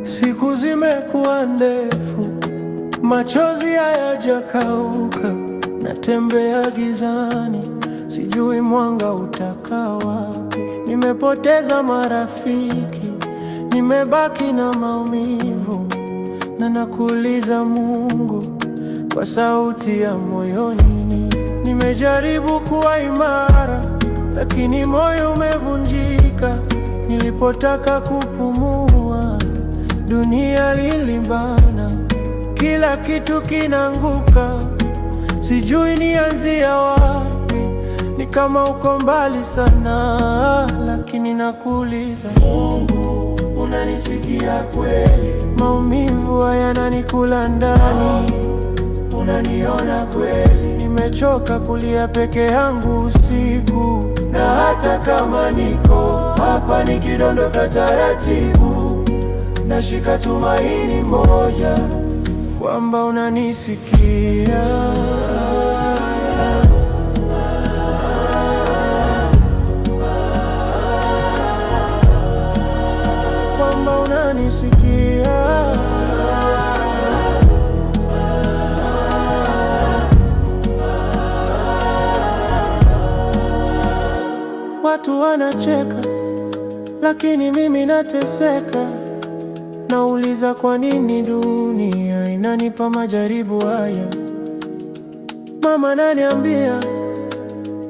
Siku zimekuwa ndefu, machozi hayajakauka, natembea gizani, sijui mwanga utakaa wapi. Nimepoteza marafiki, nimebaki na maumivu, na nakuuliza Mungu kwa sauti ya moyoni. Nimejaribu kuwa imara, lakini moyo umevunjika. Nilipotaka kupumua, dunia lilibana, kila kitu kinaanguka, sijui nianzia wapi. Ni kama uko mbali sana, lakini nakuuliza Mungu, unanisikia kweli? Maumivu yananikula ndani, unaniona kweli? Nimechoka kulia peke yangu usiku, na hata kama niko hapa nikidondoka taratibu, nashika tumaini moja, kwamba unanisikia. Kwamba unanisikia. Watu wanacheka, lakini mimi nateseka. Nauliza kwa nini dunia inanipa majaribu haya. Mama ananiambia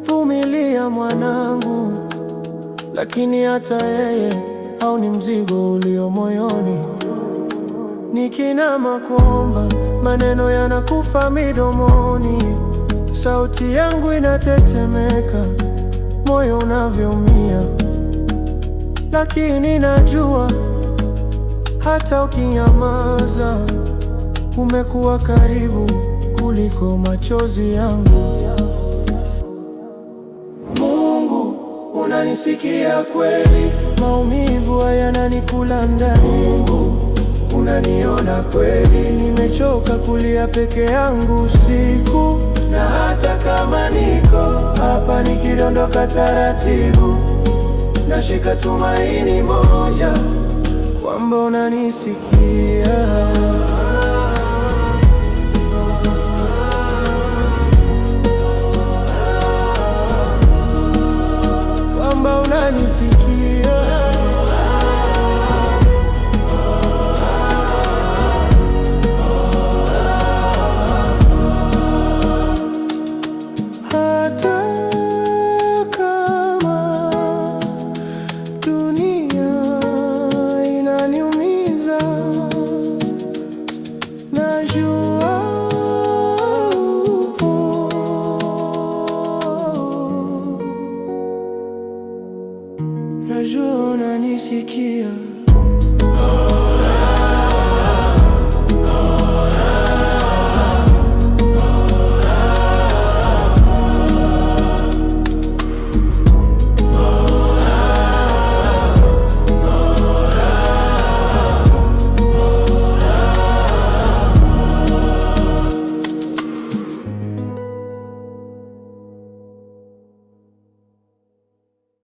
vumilia mwanangu, lakini hata yeye haoni mzigo ulio moyoni. Nikinama kuomba, maneno yanakufa midomoni, sauti yangu inatetemeka, moyo unavyoumia. Lakini najua hata ukinyamaza, umekuwa karibu kuliko machozi yangu. Mungu, unanisikia kweli? Maumivu yananikula ndani. Mungu, unaniona kweli? Nimechoka kulia peke yangu usiku, na hata kama niko hapa nikidondoka taratibu, nashika tumaini moja, kwamba unanisikia. Kwamba unanisikia. Hata kama dunia inaniumiza, najua upo, najua unanisikia.